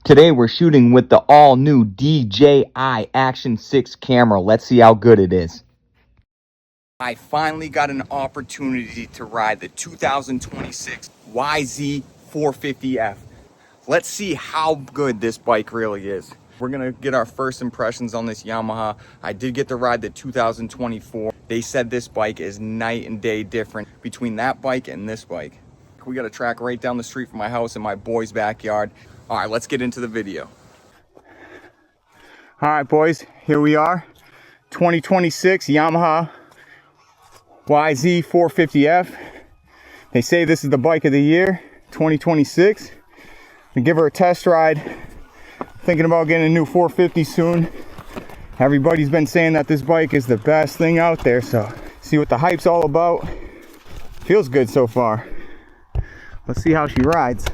Today we're shooting with the all-new DJI Action 6 camera. Let's see how good it is. I finally got an opportunity to ride the 2026 YZ450F. Let's see how good this bike really is. We're gonna get our first impressions on this Yamaha. I did get to ride the 2024. They said this bike is night and day different between that bike and this bike. We got a track right down the street from my house in my boy's backyard. All right, let's get into the video. All right, boys, here we are. 2026 Yamaha YZ450F. They say this is the bike of the year, 2026. We give her a test ride. Thinking about getting a new 450 soon. Everybody's been saying that this bike is the best thing out there, so see what the hype's all about. Feels good so far. Let's see how she rides.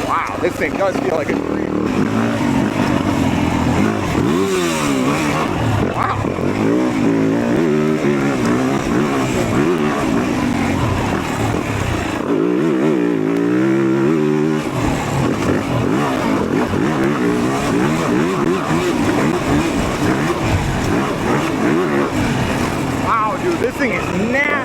Wow, this thing does feel like a dream. Wow. Wow, dude, this thing is nasty.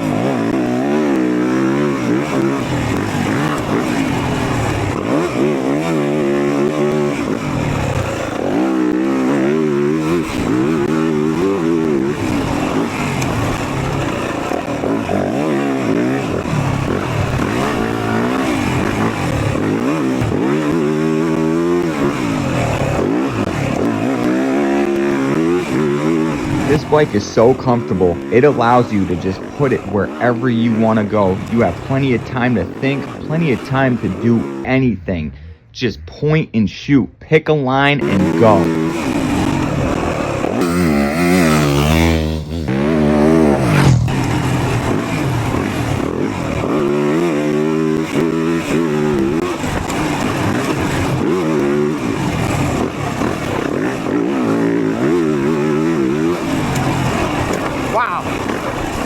This bike is so comfortable. It allows you to just put it wherever you want to go. You have plenty of time to think, plenty of time to do anything. Just point and shoot. Pick a line and go.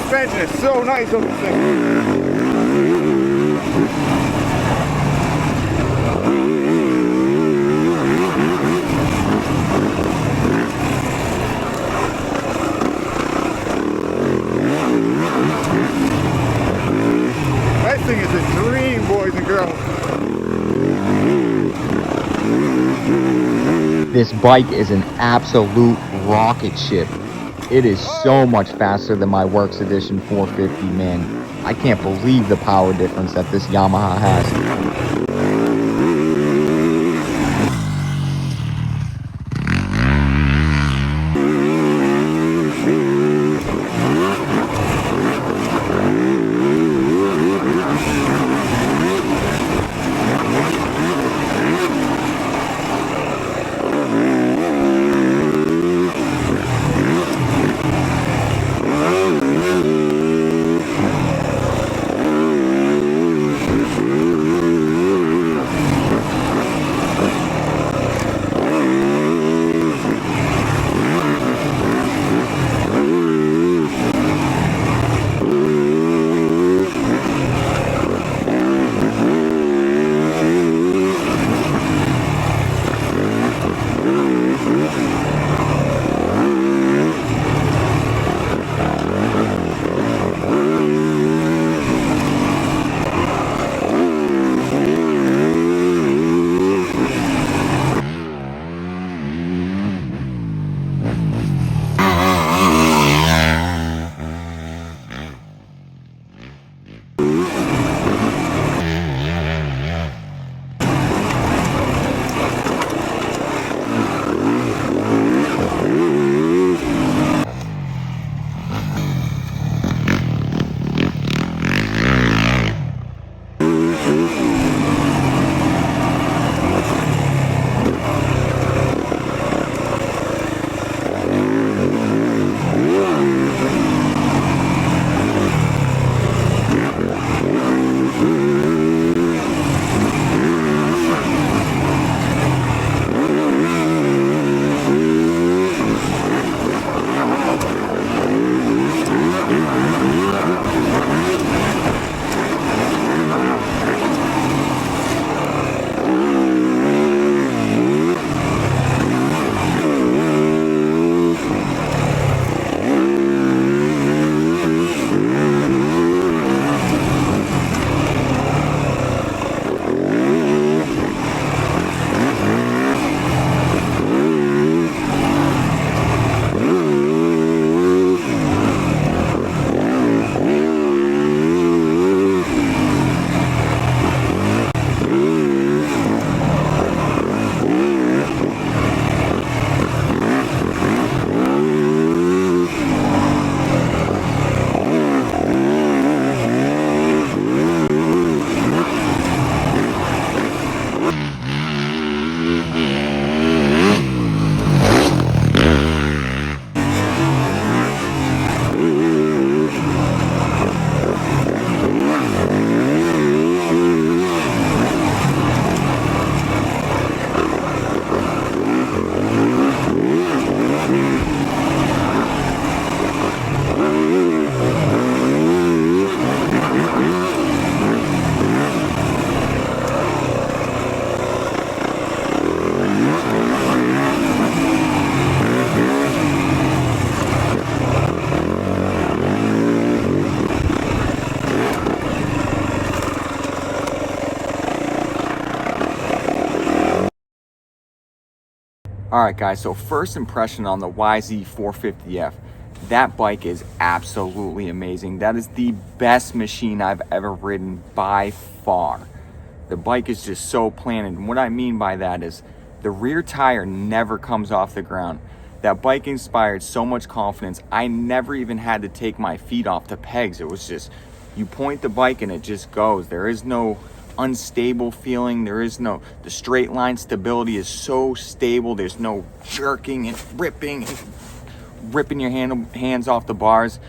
Suspension is so nice on this thing. That thing is a dream, boys and girls. This bike is an absolute rocket ship. It is so much faster than my Works Edition 450, man. I can't believe the power difference that this Yamaha has. All right, guys, so first impression on the YZ450F. That bike is absolutely amazing. That is the best machine I've ever ridden by far. The bike is just so planted. And what I mean by that is the rear tire never comes off the ground. That bike inspired so much confidence. I never even had to take my feet off the pegs. It was just, you point the bike and it just goes. There is no unstable feeling. There is no, the straight line stability is so stable. There's no jerking and ripping your hands off the bars.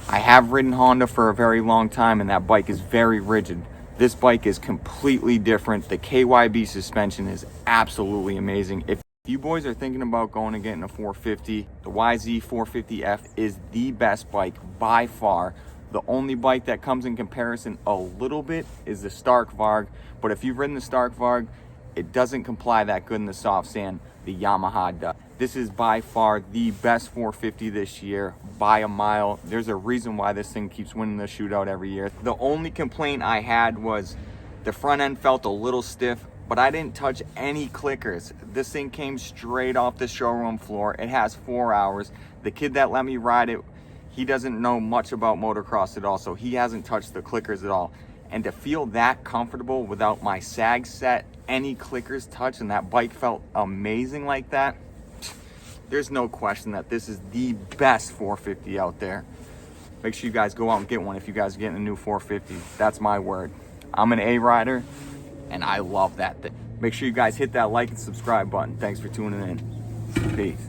I have ridden Honda for a very long time and that bike is very rigid. This bike is completely different. The KYB suspension is absolutely amazing. If you boys are thinking about going and getting a 450, the YZ450F is the best bike by far. The only bike that comes in comparison a little bit is the Stark Varg, but if you've ridden the Stark Varg, it doesn't comply that good in the soft sand. The Yamaha does. This is by far the best 450 this year by a mile. There's a reason why this thing keeps winning the shootout every year. The only complaint I had was the front end felt a little stiff, but I didn't touch any clickers. This thing came straight off the showroom floor. It has 4 hours. The kid that let me ride it, he doesn't know much about motocross at all, so he hasn't touched the clickers at all. And to feel that comfortable without my sag set, any clickers touched, and that bike felt amazing like that, there's no question that this is the best 450 out there. Make sure you guys go out and get one if you guys are getting a new 450. That's my word. I'm an A rider, and I love that thing. Make sure you guys hit that like and subscribe button. Thanks for tuning in. Peace.